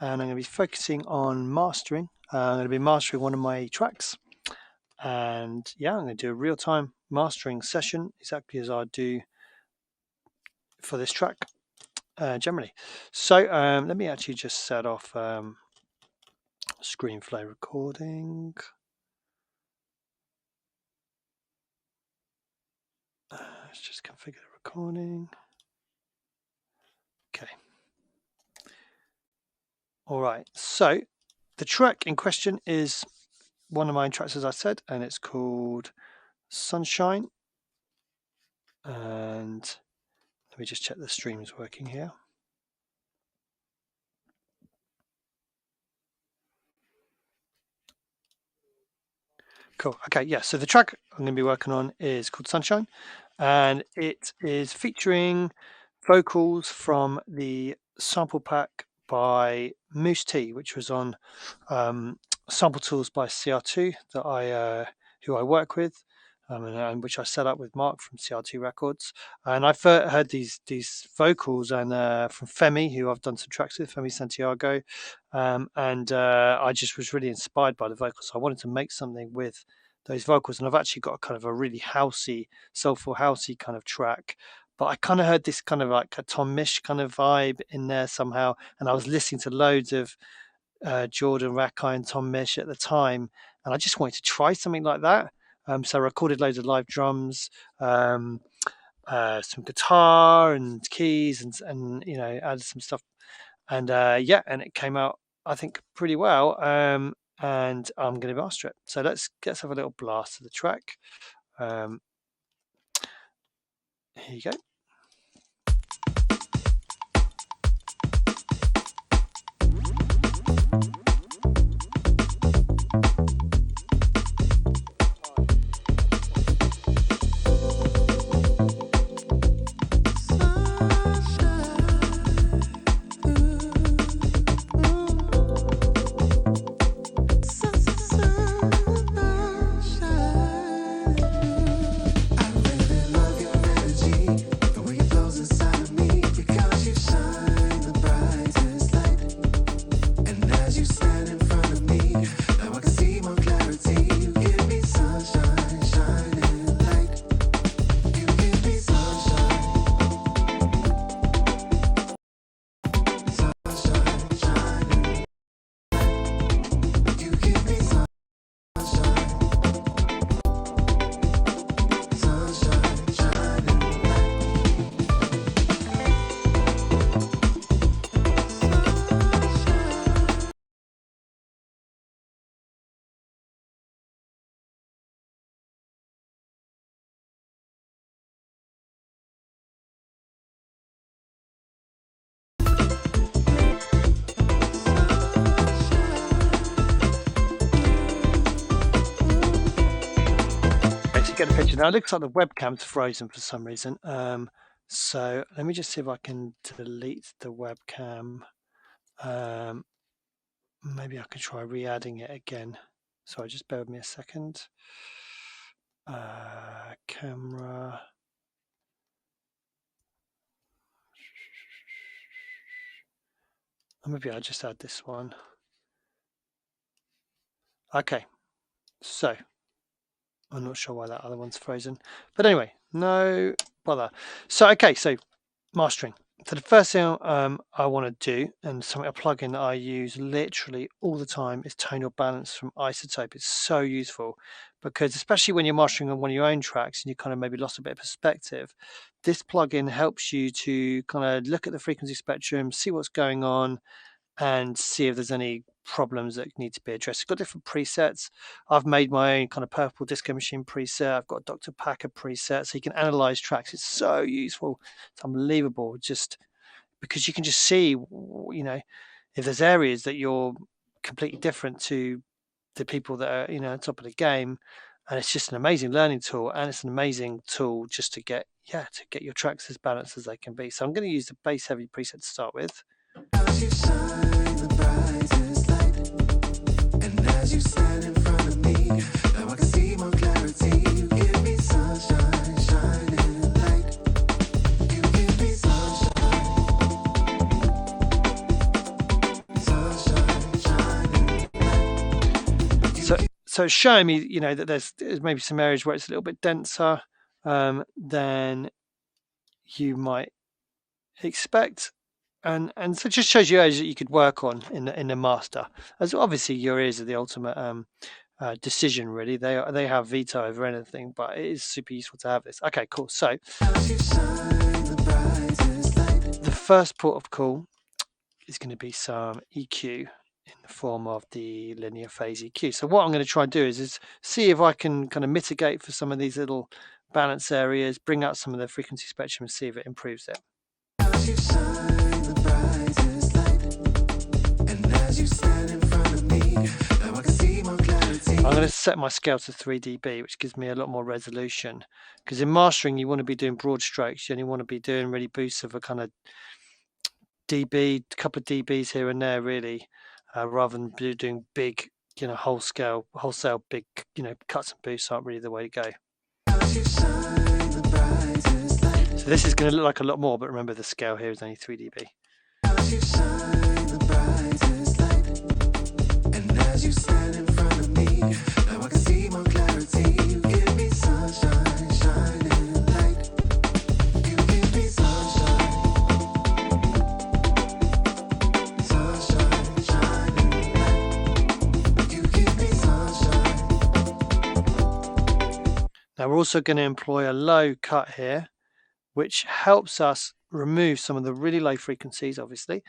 and I'm going to be focusing on mastering. I'm going to be mastering one of my tracks, and yeah, I'm going to do a real-time mastering session exactly as I do for this track generally. So let me actually just set off ScreenFlow recording. Let's just configure the recording. Okay. All right. So the track in question is one of my tracks, as I said, and it's called Sunshine. And let me just check the stream's working here. Cool. Okay. Yeah. So the track I'm going to be working on is called Sunshine, and it is featuring vocals from the sample pack by Moose T, which was on Sample Tools by CR2 that who I work with, and which I set up with Mark from CR2 Records. And I've heard these vocals and from Femi, who I've done some tracks with, Femi Santiago, and I just was really inspired by the vocals. So I wanted to make something with those vocals, and I've actually got a kind of a really housey, soulful housey kind of track. But I kind of heard this kind of like a Tom Misch kind of vibe in there somehow, and I was listening to loads of Jordan Rakei and Tom Misch at the time, and I just wanted to try something like that. So I recorded loads of live drums, some guitar and keys, and you know, added some stuff, and yeah, and it came out, I think, pretty well. And I'm going to master it. So let's have a little blast of the track. Here you go. Get a picture now. It looks like the webcam's frozen for some reason. So let me just see if I can delete the webcam. Maybe I can try re-adding it again. So just bear with me a second. Camera. Maybe I'll just add this one. Okay, so I'm not sure why that other one's frozen, but anyway, no bother. So okay, so mastering. So the first thing I want to do, and a plugin that I use literally all the time, is tonal balance from Isotope. It's so useful because, especially when you're mastering on one of your own tracks and you kind of maybe lost a bit of perspective, this plugin helps you to kind of look at the frequency spectrum, see what's going on, and see if there's any problems that need to be addressed. It's got different presets. I've made my own kind of Purple Disco Machine preset. I've got Dr. Packer preset, so you can analyze tracks. It's so useful. It's unbelievable, just because you can just see, you know, if there's areas that you're completely different to the people that are, you know, on top of the game. And it's just an amazing learning tool, and it's an amazing tool just to get your tracks as balanced as they can be. So I'm going to use the bass heavy preset to start with. You shine the brightest light, and as you stand in front of me, now I can see more clarity. You give me sunshine, shining light. You give me sunshine, sunshine. so it's showing me, you know, that there's maybe some areas where it's a little bit denser than you might expect, and so it just shows you areas that you could work on in the master. As obviously your ears are the ultimate decision, really. They have veto over anything, but it is super useful to have this. Okay, cool. So the first port of call is going to be some EQ in the form of the linear phase EQ. So what I'm going to try and do is see if I can kind of mitigate for some of these little balance areas, bring out some of the frequency spectrum and see if it improves it. I'm going to set my scale to 3 dB, which gives me a lot more resolution, because in mastering you want to be doing broad strokes. You only want to be doing really boosts of a kind of dB, a couple of dBs here and there, really, rather than doing big, you know, wholesale big, you know, cuts and boosts aren't really the way to go. So this is going to look like a lot more, but remember the scale here is only 3 dB. Now we're also going to employ a low cut here, which helps us remove some of the really low frequencies, obviously,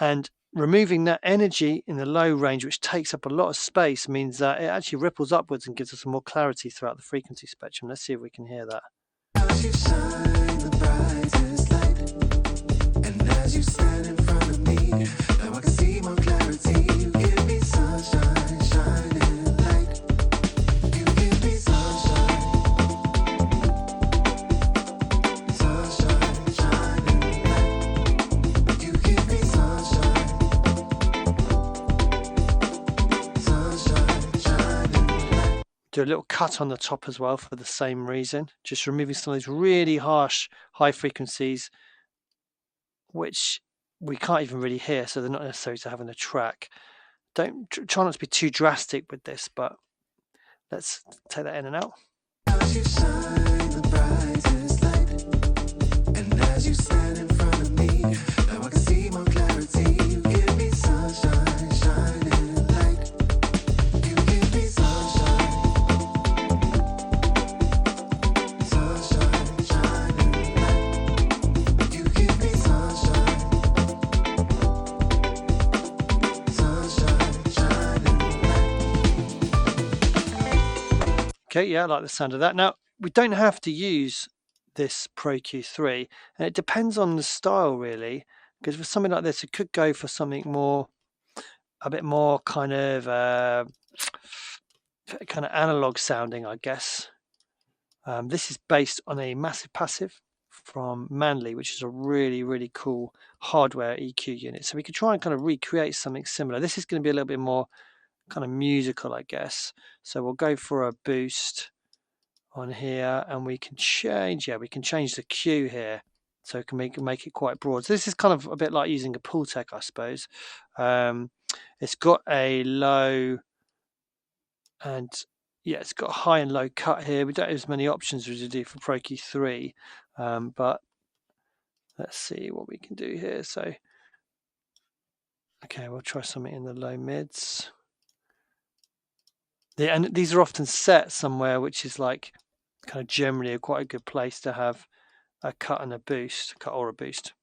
and removing that energy in the low range, which takes up a lot of space, means that it actually ripples upwards and gives us more clarity throughout the frequency spectrum. Let's see if we can hear that. Do a little cut on the top as well for the same reason, just removing some of these really harsh high frequencies which we can't even really hear, so they're not necessary to have in a track. Don't try not to be too drastic with this, but let's take that in and out. Okay, yeah, I like the sound of that. Now, we don't have to use this Pro Q3, and it depends on the style, really, because for something like this, it could go for something more, a bit more kind of analog sounding, I guess. This is based on a massive passive from Manley, which is a really, really cool hardware EQ unit. So we could try and kind of recreate something similar. This is going to be a little bit more kind of musical, I guess. So we'll go for a boost on here, and we can change, we can change the Q here, so it can make it quite broad. So this is kind of a bit like using a Pultec, I suppose. It's got a low and it's got a high and low cut here. We don't have as many options as we do for Pro Q3, but let's see what we can do here. So okay, we'll try something in the low mids. And these are often set somewhere which is like kind of generally quite a good place to have a cut and a boost, a cut or a boost.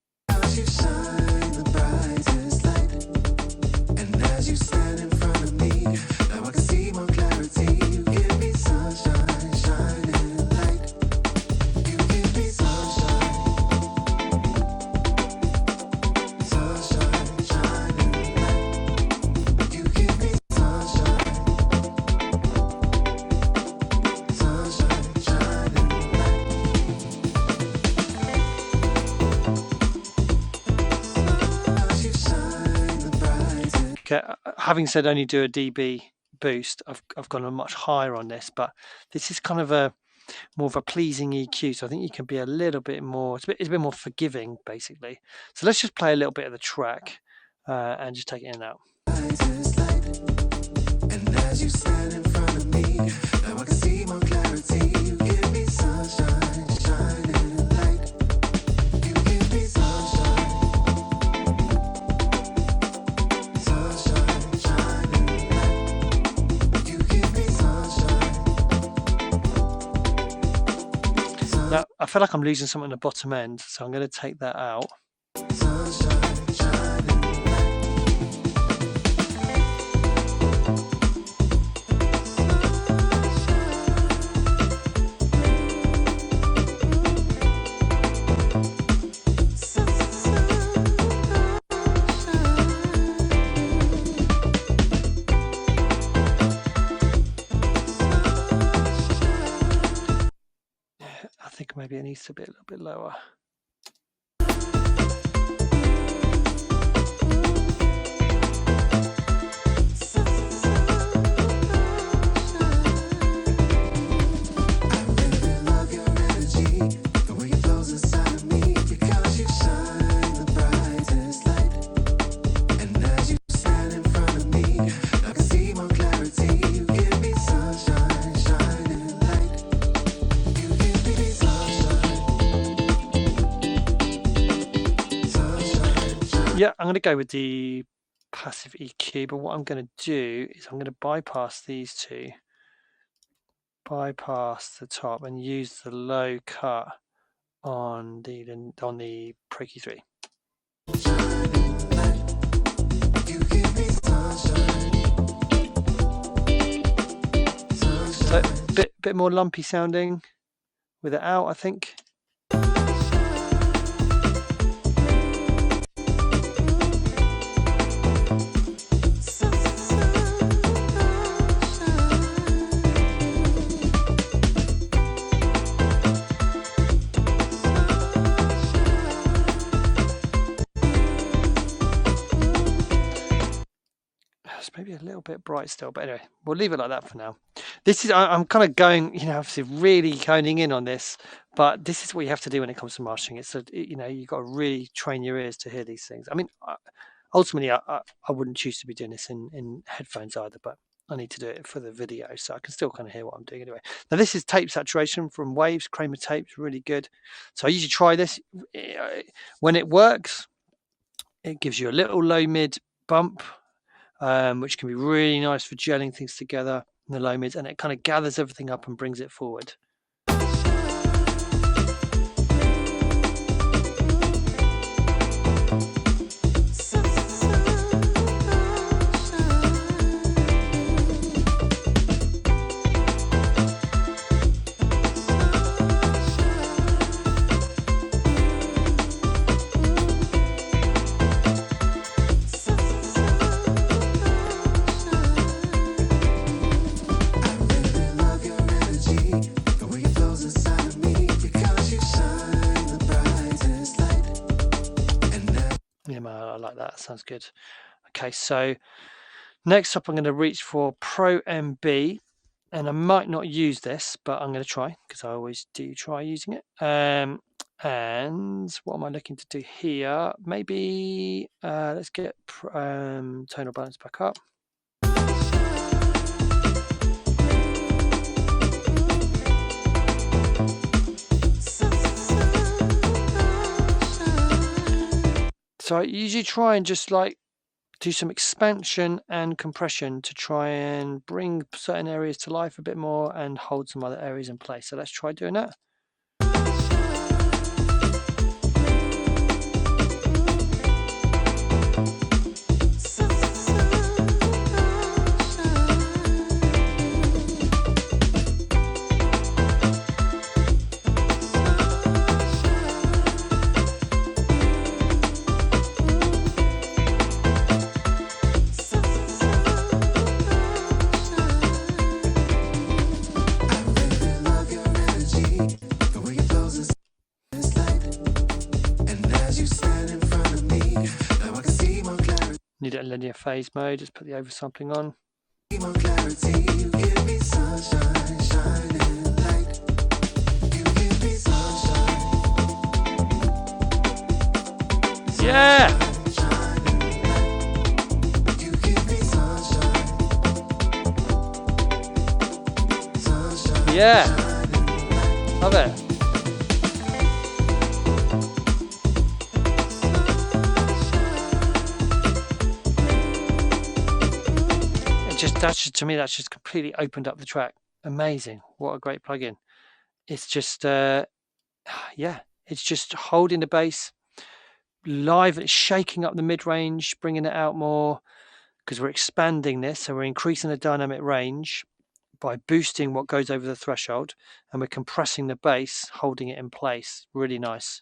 Okay, having said only do a dB boost, I've gone a much higher on this, but this is kind of more of a pleasing EQ, so I think you can be a little bit more, it's a bit more forgiving, basically. So let's just play a little bit of the track and just take it in and out. And as you stand in front of me, now I can see more clarity. You give me sunshine, shining light. You give me sunshine, sunshine, shining light. You give me sunshine. Now, I feel like I'm losing something at the bottom end, so I'm going to take that out. Sunshine, shining light. I think maybe it needs to be a little bit lower. Yeah, I'm going to go with the passive EQ, but what I'm going to do is I'm going to bypass these two, bypass the top, and use the low cut on the Pro EQ3. So a bit more lumpy sounding with it out, I think. Maybe a little bit bright still, but anyway, we'll leave it like that for now. This is, I'm kind of going, obviously really honing in on this, but this is what you have to do when it comes to mastering. It's you've got to really train your ears to hear these things. I mean, ultimately, I wouldn't choose to be doing this in headphones either, but I need to do it for the video, so I can still kind of hear what I'm doing anyway. Now, this is tape saturation from Waves, Kramer tapes, really good. So I usually try this. When it works, it gives you a little low mid bump, which can be really nice for gelling things together in the low mids, and it kind of gathers everything up and brings it forward. I like that. Sounds good. Okay, so next up I'm going to reach for Pro MB, and I might not use this, but I'm going to try because I always do try using it. And what am I looking to do here? Maybe let's get tonal balance back up. So I usually try and just like do some expansion and compression to try and bring certain areas to life a bit more and hold some other areas in place. So let's try doing that. Need it in linear phase mode, just put the oversampling on. Yeah! Yeah, love it. To me, that's just completely opened up the track. Amazing. What a great plugin. It's just, yeah, it's just holding the bass live. It's shaking up the mid-range, bringing it out more, because we're expanding this. So we're increasing the dynamic range by boosting what goes over the threshold, and we're compressing the bass, holding it in place. Really nice.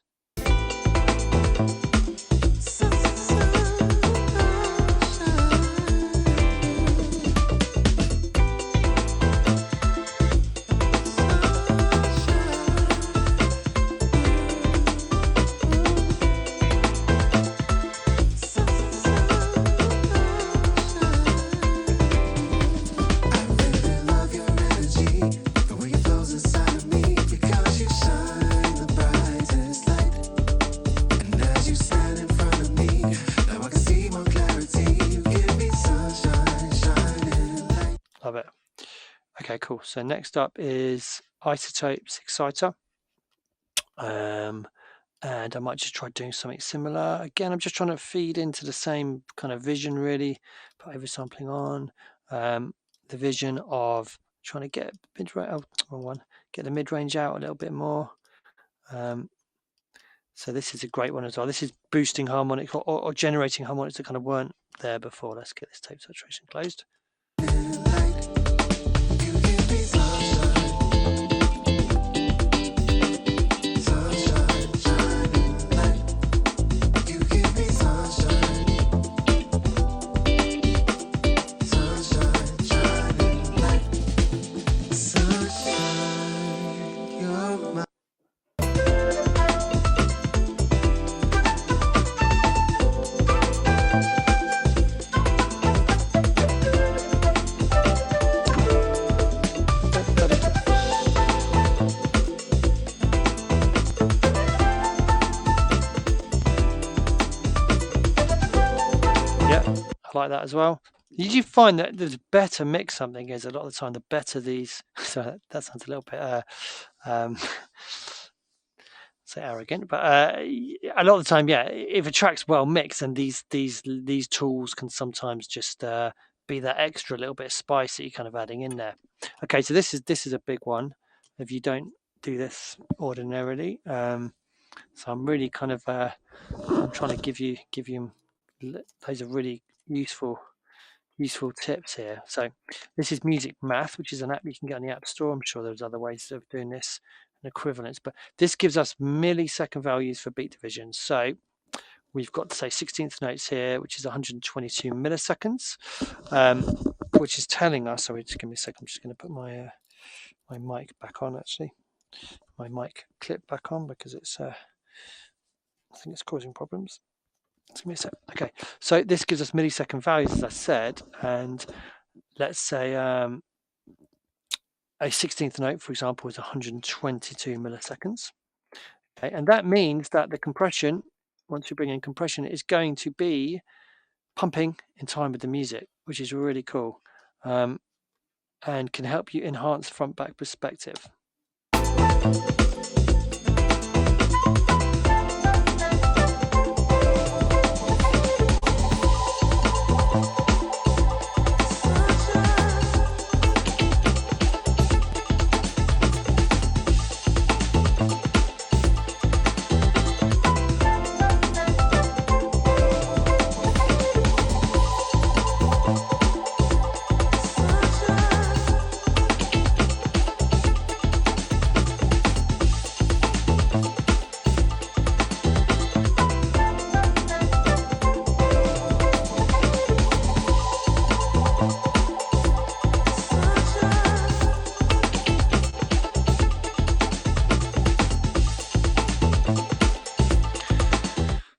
Love it. Okay, cool. So next up is Isotopes Exciter. And I might just try doing something similar. Again, I'm just trying to feed into the same kind of vision, really. Put oversampling on. The vision of trying to get wrong one. Get the mid-range out a little bit more. So this is a great one as well. This is boosting harmonics or generating harmonics that kind of weren't there before. Let's get this tape saturation closed. I like that as well. Did you find that the better mix something is, a lot of the time, the better these. So that sounds a little bit say arrogant, but a lot of the time, yeah, if a track's well mixed, and these tools can sometimes just be that extra little bit of spice that you're kind of adding in there. Okay, so this is a big one if you don't do this ordinarily. So I'm really kind of I'm trying to give you those are really useful tips here. So this is Music Math, which is an app you can get on the App Store. I'm sure there's other ways of doing this and equivalents, but this gives us millisecond values for beat division. So we've got, say, 16th notes here, which is 122 milliseconds, which is telling us, sorry, just give me a second. I'm just going to put my my mic back on, actually. My mic clip back on, because it's I think it's causing problems. Give me a sec. Okay, so this gives us millisecond values, as I said, and let's say a 16th note, for example, is 122 milliseconds. Okay, and that means that the compression, once we bring in compression, is going to be pumping in time with the music, which is really cool, and can help you enhance front-back perspective.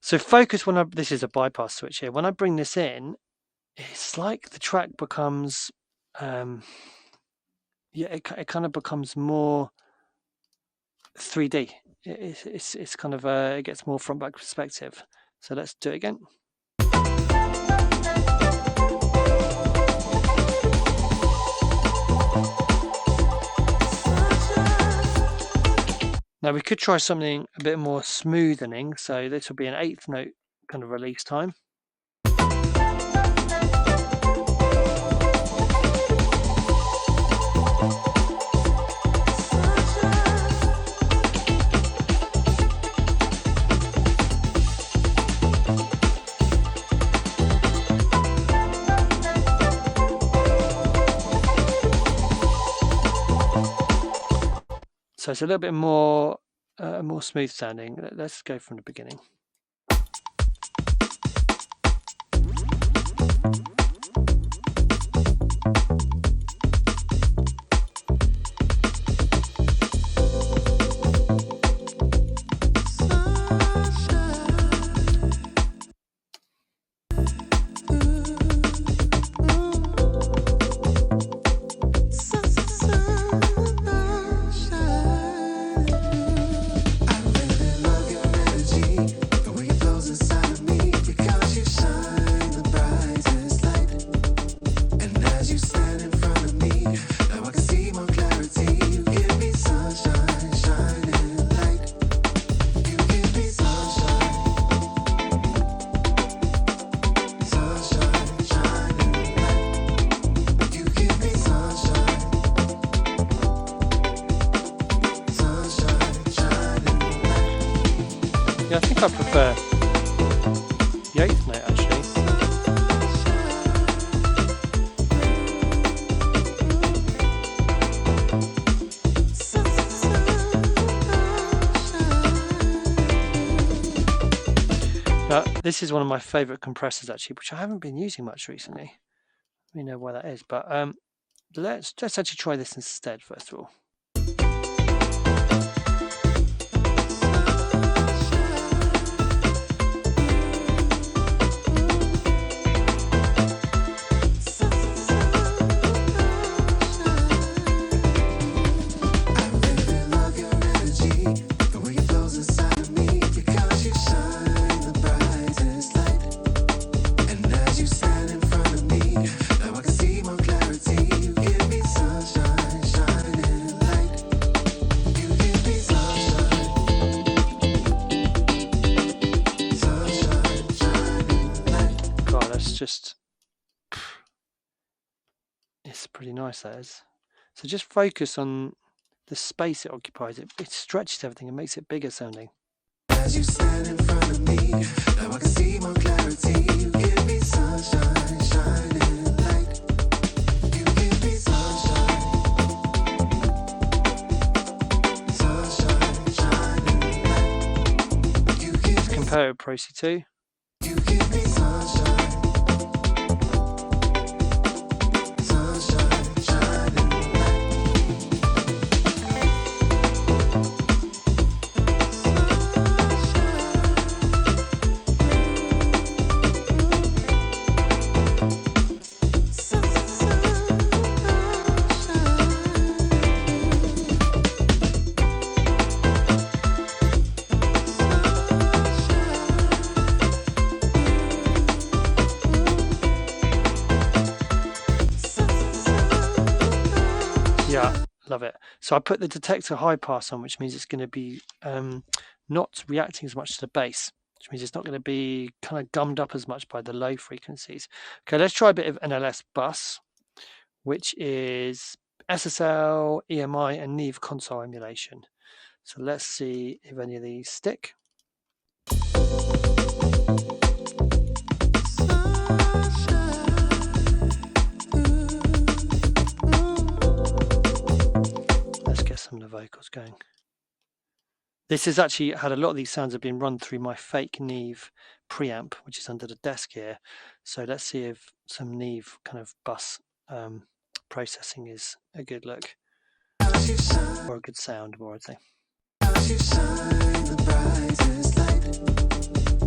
So focus this is a bypass switch here. When I bring this in, it's like the track becomes, it kind of becomes more 3D. It's kind of it gets more front back perspective. So let's do it again. Now we could try something a bit more smoothening. So this will be an 8th note kind of release time. So it's a little bit more smooth sounding. Let's go from the beginning. Yeah, I think I prefer the 8th note actually. Now, this is one of my favorite compressors actually, which I haven't been using much recently. You know why that is, but let's actually try this instead first of all. Just it's pretty nice, that is. So just focus on the space it occupies. It stretches everything and makes it bigger sounding. As you stand in front of me, now I can see more clarity. You give me sunshine, shining light. You give me sunshine, sunshine, shining light. You give Let's compare it with Pro C2. You give me sunshine. Yeah, love it. So I put the detector high pass on, which means it's going to be not reacting as much to the bass, which means it's not going to be kind of gummed up as much by the low frequencies. Okay, let's try a bit of NLS bus, which is SSL, EMI, and Neve console emulation. So let's see if any of these stick. Let's get some of the vocals going. This has actually had a lot of these sounds have been run through my fake Neve preamp, which is under the desk here. So let's see if some Neve kind of bus processing is a good look, or a good sound, more I'd say. You shine the brightest light,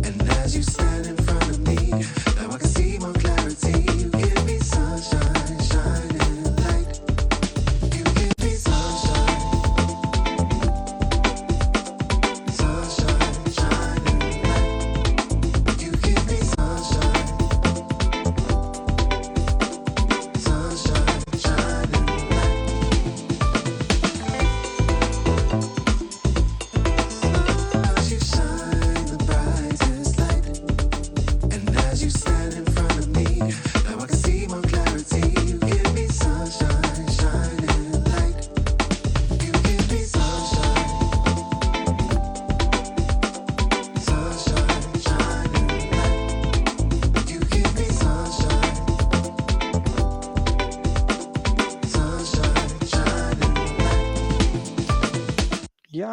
and as you stand in front of me, now I can see more clarity. You give me sunshine, shining light. You give me sunshine, sunshine, shining light. You give me sunshine, sunshine, shining light.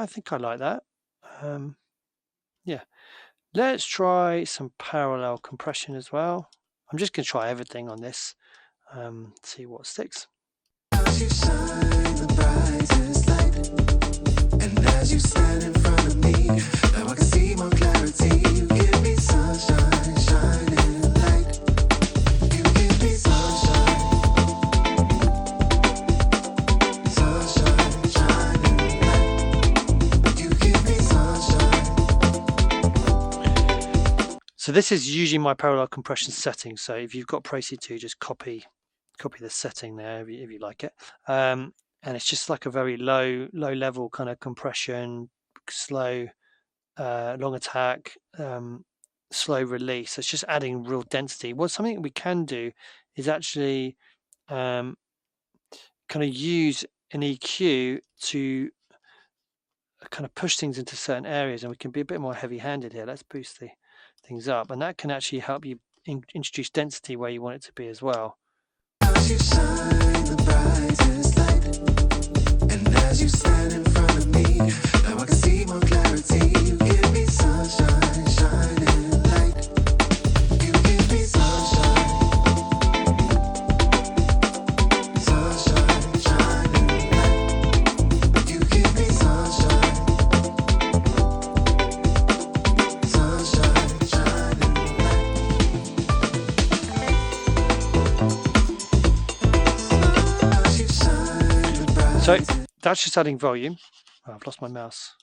I think I like that. Yeah, let's try some parallel compression as well. I'm just going to try everything on this, see what sticks. As you shine the brightest light, and as you stand in front of me, now I can see more clarity. You give me sunshine, shining light. You give me sunshine, sunshine, shining light. You give me sunshine. So this is usually my parallel compression setting. So if you've got Pro C2, just copy the setting there if you like it. And it's just like a very low level kind of compression, slow, long attack, slow release. It's just adding real density. Well, something we can do is actually kind of use an EQ to kind of push things into certain areas, and we can be a bit more heavy-handed here. Let's boost the things up, and that can actually help you introduce density where you want it to be as well. As you shine the brightest light, and as you stand in front of me, now I can see more clarity. You give me sunshine, shining light. You give me sunshine, sunshine, shining light. You give me sunshine, sunshine, shining light. As you shine the brightest. So that's just adding volume. Oh, I've lost my mouse.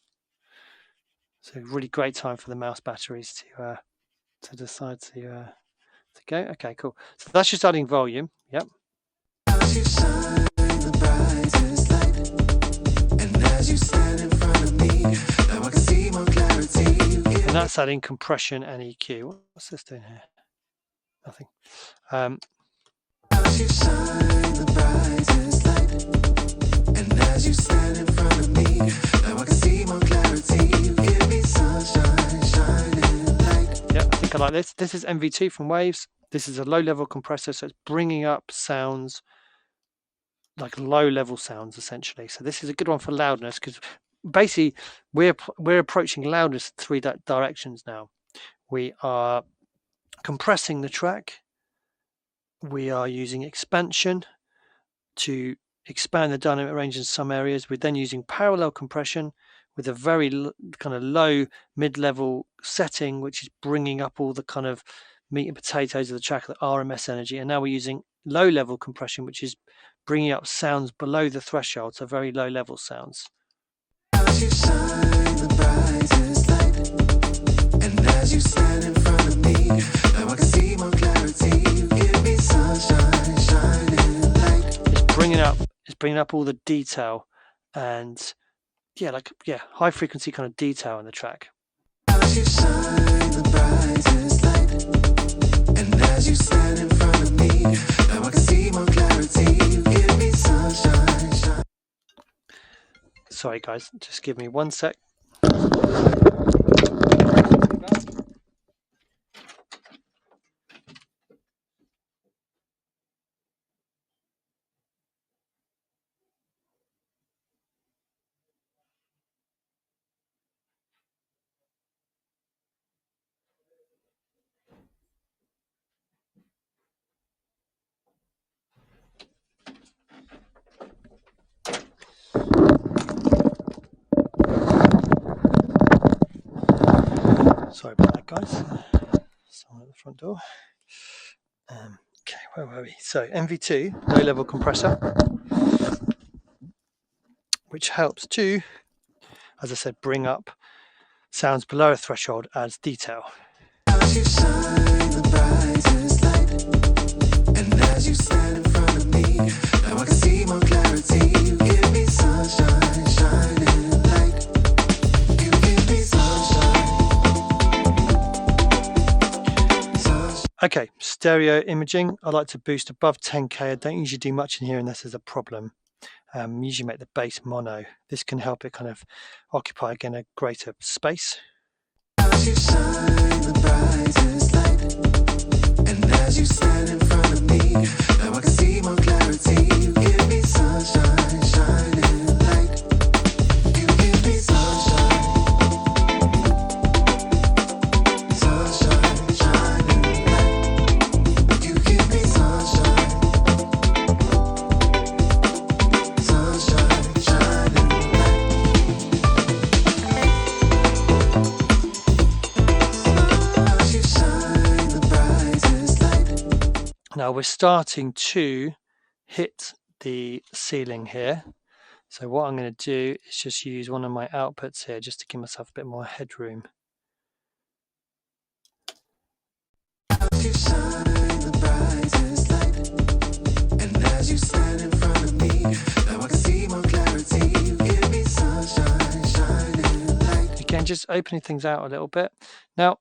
So really great time for the mouse batteries to decide to go. Okay, cool. So that's just adding volume. Yep. As you shine the brightest light, and as you stand in front of me, now I can see more clarity. You give And that's adding compression and EQ. What's this doing here? Nothing. as you shine the brightest light, and as you stand in front of me, now I can see more clarity. You give me sunshine, shining light. Yeah, I think I like this. This is MV2 from Waves. This is a low-level compressor, so it's bringing up sounds, like low-level sounds, essentially. So this is a good one for loudness, because basically we're approaching loudness in three directions now. We are compressing the track. We are using expansion to expand the dynamic range in some areas. We're then using parallel compression with a very kind of low mid-level setting, which is bringing up all the kind of meat and potatoes of the track, the RMS energy. And now we're using low-level compression, which is bringing up sounds below the threshold, so very low-level sounds. As you shine the brightest light, and as you stand in front of me, now I can see more clarity. You give me sunshine, shining light. It's bringing up all the detail and high frequency kind of detail in the track. As you shine the brightest light, and as you stand in front of me, now I can see more clarity. You give me sunshine, shine. Sorry guys, just give me 1 sec. Sorry about that, guys. Someone at the front door. Okay, where were we? So MV2, low-level compressor, which helps to, as I said, bring up sounds below a threshold as detail. As you shine the brightest light, and as you stand in front of me, now I can see more clarity. You give me sunshine, shining light. You give me sunshine, sunshine. Okay, stereo imaging. I like to boost above 10K. I don't usually do much in here unless there's a problem. Usually make the bass mono. This can help it kind of occupy again a greater space. As you shine the brightest light, and as you stand in front of me, now I can see more clarity. You give me sunshine, shining light. You give me sunshine. now we're starting to hit the ceiling here. So what I'm going to do is just use one of my outputs here just to give myself a bit more headroom. You shine the brightest light, and as you stand in front of me, now I can see more clarity. You give me sunshine, shining light. Again, just opening things out a little bit. Now,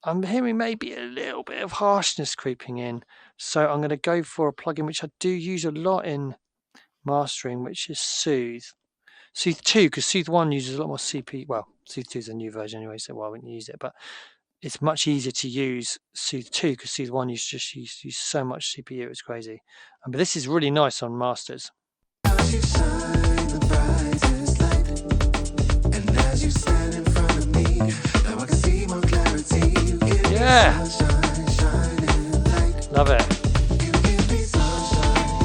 I'm hearing maybe a little bit of harshness creeping in, so I'm going to go for a plugin which I do use a lot in mastering, which is Soothe. Soothe 2, because Soothe 1 uses a lot more CPU. Well, Soothe 2 is a new version anyway, so I wouldn't use it, but it's much easier to use Soothe 2 because Soothe 1 use so much CPU, it's crazy. But this is really nice on masters. You shine the brightest light, and as you stand in front of me, now I can see more clarity. You give me sunshine, shining light. Love it. You give me sunshine,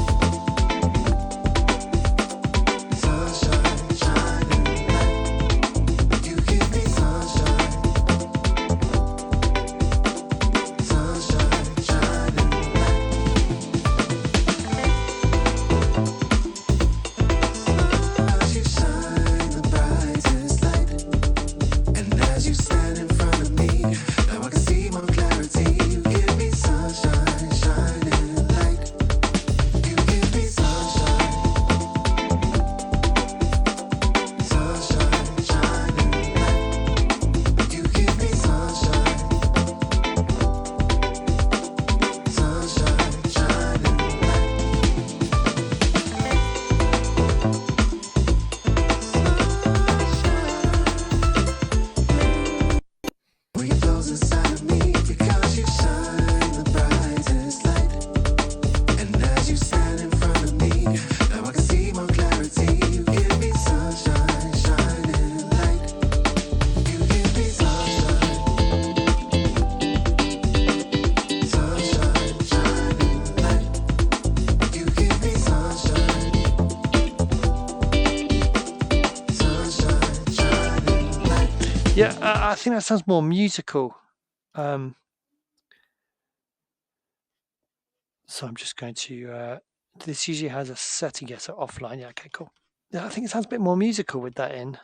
sunshine, shining light. You give me sunshine, sunshine, shining light. You shine the brightest light, and as you stand in front of me, now I can see more clarity. You give me sunshine, shining light. You give me sunshine, sunshine, shining light. You give me sunshine, sunshine, shining light. When you close inside of me, because you shine the brightest light, and as you stand in front of me, now I can see more clarity. You give me sunshine, shining light. You give me sunshine, sunshine, shining light. You give me sunshine, sunshine, shining light. Yeah, I think that sounds more musical. So I'm just going to, this usually has a setting, yes, so offline. Yeah, okay, cool. Yeah, I think it sounds a bit more musical with that in.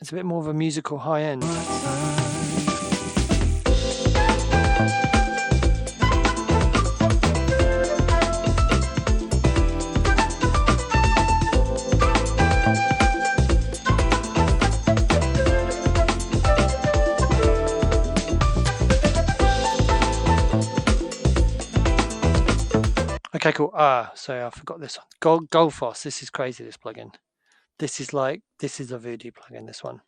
It's a bit more of a musical high end. Okay, cool. So I forgot this one. Goldfoss. This is crazy, this plugin. This is a voodoo plugin, this one.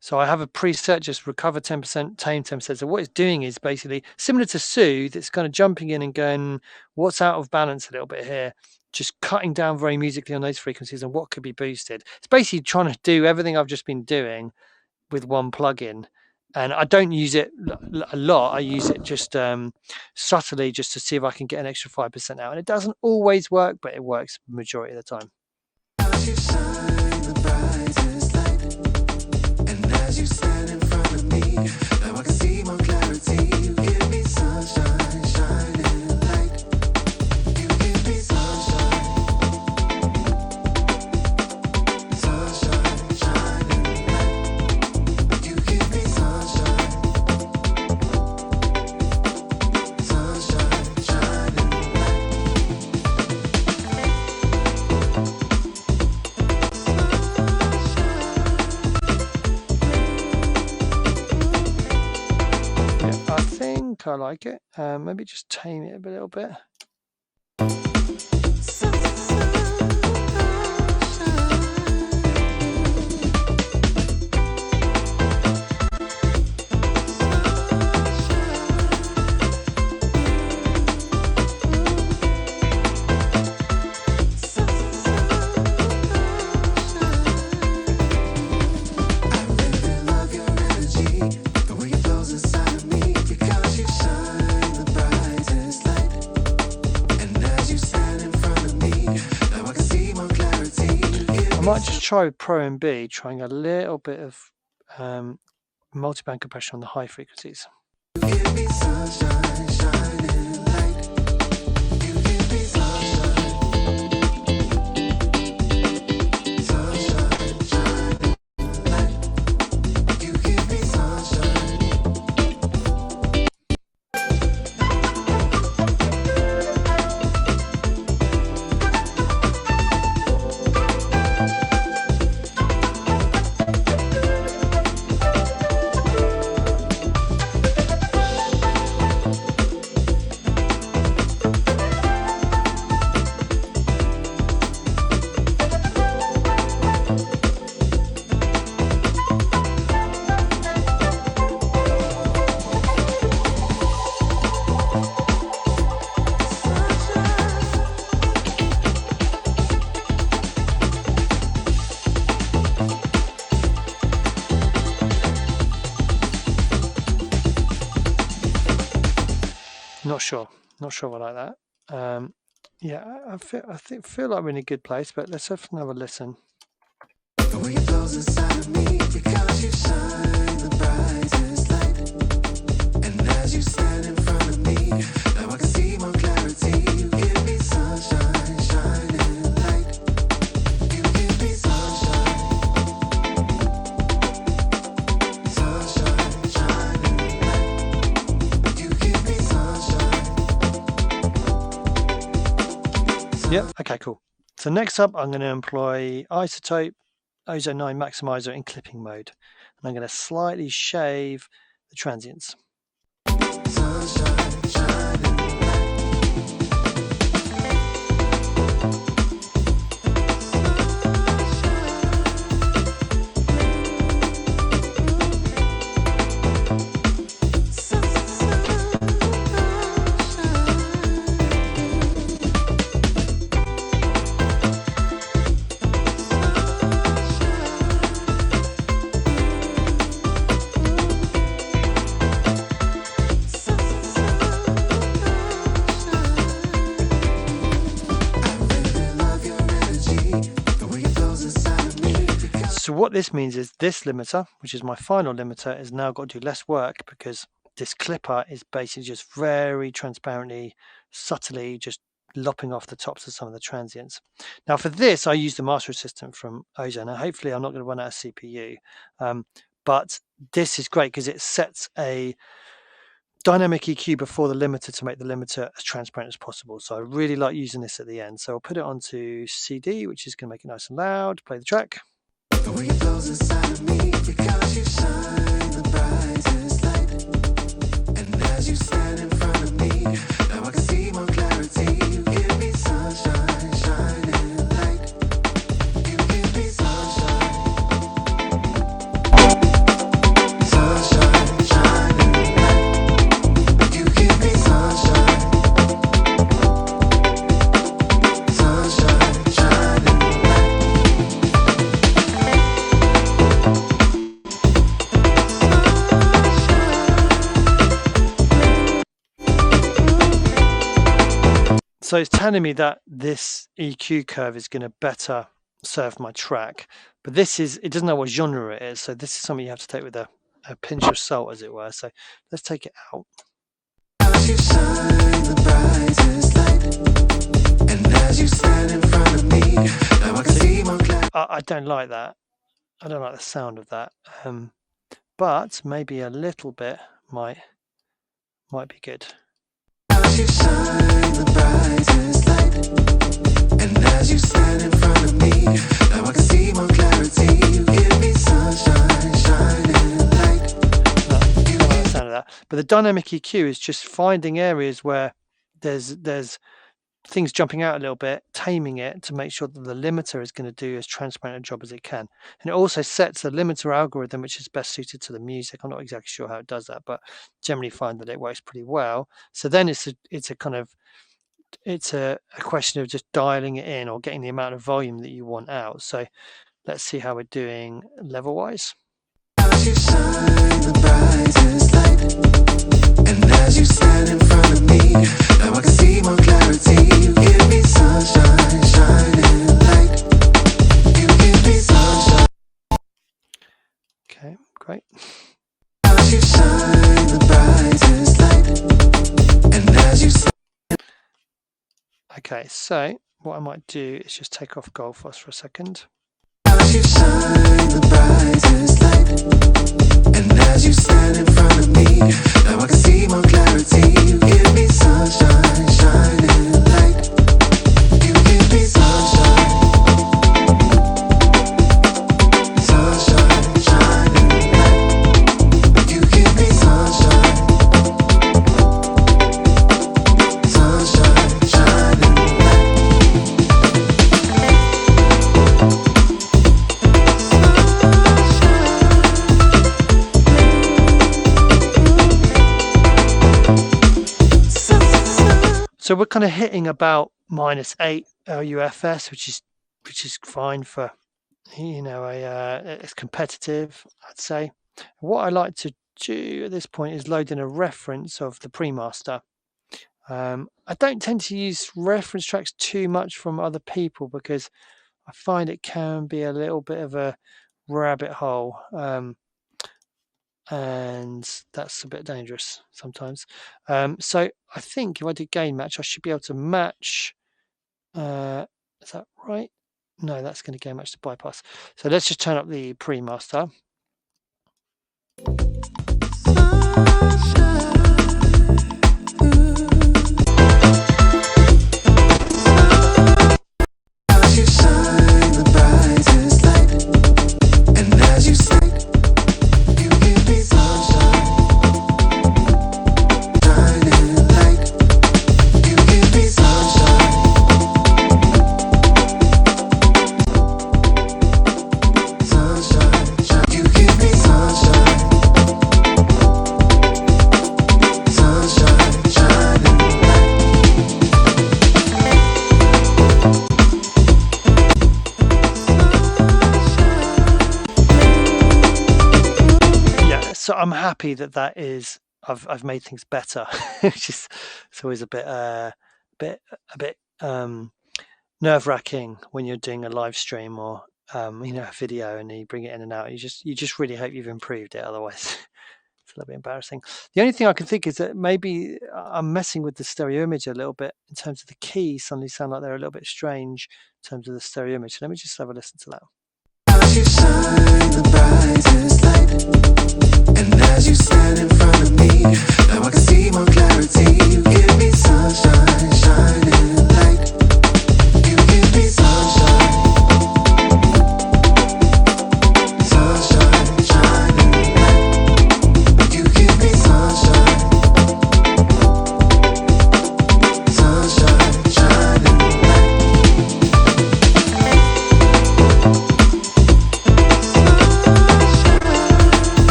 So I have a preset, just recover 10%, tame 10%. So what it's doing is basically similar to Soothe. It's kind of jumping in and going, what's out of balance a little bit here, just cutting down very musically on those frequencies and what could be boosted. It's basically trying to do everything I've just been doing with one plugin. And I don't use it a lot. I use it just subtly, just to see if I can get an extra 5% out. And it doesn't always work, but it works majority of the time. You shine the brightest light, and as you stand in front of me, now I can see more clarity. You give me sunshine, shining light. You give me sunshine, sunshine, shining light. You give me sunshine, sunshine, shining light. I think I like it. Maybe just tame it a little bit. I might just try with Pro and B, trying a little bit of multiband compression on the high frequencies. Give me sunshine, shining light. sure. Not sure I like that. Yeah, I feel like we're in a good place, but let's have another listen. The way it flows inside of me, because you shine the brightest light. And as you stand in front of me, now I can see more clarity. You give me sunshine, shining light. You give me sunshine, sunshine, shining light. You give me sunshine. Yep. Okay, cool. So next up, I'm going to employ Isotope Ozone 9 Maximizer in clipping mode. And I'm going to slightly shave the transients. Sunshine, shining So what this means is this limiter, which is my final limiter, has now got to do less work because this clipper is basically just very transparently, subtly just lopping off the tops of some of the transients. Now for this, I use the Master Assistant from Ozone. Now hopefully I'm not going to run out of CPU, but this is great because it sets a dynamic EQ before the limiter to make the limiter as transparent as possible. So I really like using this at the end. So I'll put it onto CD, which is going to make it nice and loud, play the track. The way it flows inside of me, because you shine the brightest light. And as you stand in front of me, now I can see more clarity. You give me sunshine, shining light. You give me sunshine, sunshine, shining light. You give me sunshine, sunshine, shining light. So it's telling me that this EQ curve is going to better serve my track, but it doesn't know what genre it is. So this is something you have to take with a pinch of salt, as it were. So let's take it out. As you shine the brightest light, and as you stand in front of me, now I can see more clarity. I don't like that. I don't like the sound of that. But maybe a little bit might be good. As you shine the brightest light, and as you stand in front of me, now I can see more clarity. You give me sunshine, shining light. No, I don't like the sound of that. But the dynamic EQ is just finding areas where there's things jumping out a little bit, taming it to make sure that the limiter is going to do as transparent a job as it can. And it also sets a limiter algorithm which is best suited to the music. I'm not exactly sure how it does that, but generally find that it works pretty well. So then it's a question of just dialing it in or getting the amount of volume that you want out. So let's see how we're doing level wise. As you shine the brightest light, and as you stand in front of me, now I can see more clarity. You give me sunshine, shining light. You give me sunshine. Okay, great. As you shine the brightest light, and as you Okay, so what I might do is just take off Goldfuss for a second. As you shine the brightest light, and as you stand in front of me, now I can see more clarity. You give me sunshine, shining light. You give me sunshine, sunshine, shining light. You give me sunshine, sunshine, shining light. So we're kind of hitting about -8 LUFS, which is fine for, it's competitive, I'd say. What I like to do at this point is load in a reference of the pre-master. I don't tend to use reference tracks too much from other people because I find it can be a little bit of a rabbit hole, and that's a bit dangerous sometimes. So I think if I do gain match, I should be able to match. Is that right? No, that's going to gain match to bypass. So let's just turn up the pre-master. You shine the brightest light, and as you shine, you give me sunshine, shining light. You give me sunshine, sunshine, shine. You give me sunshine, sunshine, shining light. Yeah, so I'm happy that is I've made things better, which is it's always a bit nerve-wracking when you're doing a live stream or a video and you bring it in and out. You just really hope you've improved it. Otherwise, it's a little bit embarrassing. The only thing I can think is that maybe I'm messing with the stereo image a little bit in terms of the keys. Suddenly sound like they're a little bit strange in terms of the stereo image. So let me just have a listen to that. As you shine the brightest light, and as you stand in front of me, now I can see more clarity. You give me sunshine, shining light. You give me sunshine, sunshine, shining light. You give me sunshine, sunshine, shining light.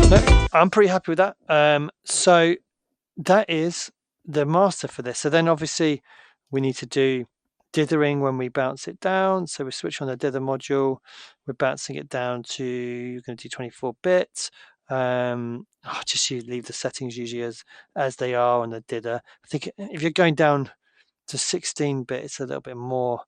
No, I'm pretty happy with that. So that is the master for this. So then obviously we need to do dithering when we bounce it down. So we switch on the dither module. We're bouncing it down to, you're going to do 24 bits. Just you leave the settings usually as they are on the dither. I think if you're going down to 16-bit, it's a little bit more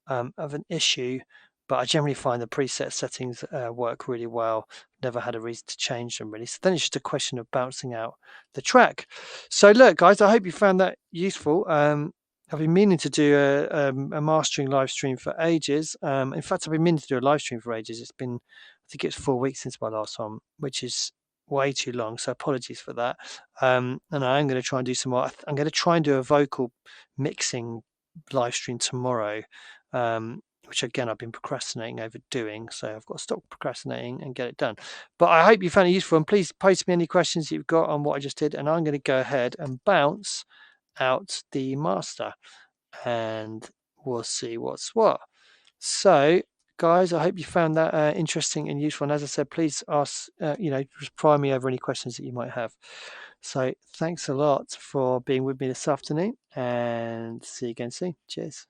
of an issue, but I generally find the preset settings work really well. Never had a reason to change them really. So then it's just a question of bouncing out the track. So look, guys, I hope you found that useful. I've been meaning to do a mastering live stream for ages. In fact, I've been meaning to do a live stream for ages. It's been, I think it's 4 weeks since my last one, which is way too long. So apologies for that. And I am going to try and do some more. I'm going to try and do a vocal mixing live stream tomorrow, which again I've been procrastinating over doing, so I've got to stop procrastinating and get it done. But I hope you found it useful, and please post me any questions you've got on what I just did, and I'm going to go ahead and bounce out the master and we'll see what's what. So guys, I hope you found that interesting and useful, and as I said, please ask just pry me over any questions that you might have. So thanks a lot for being with me this afternoon, and see you again soon. Cheers.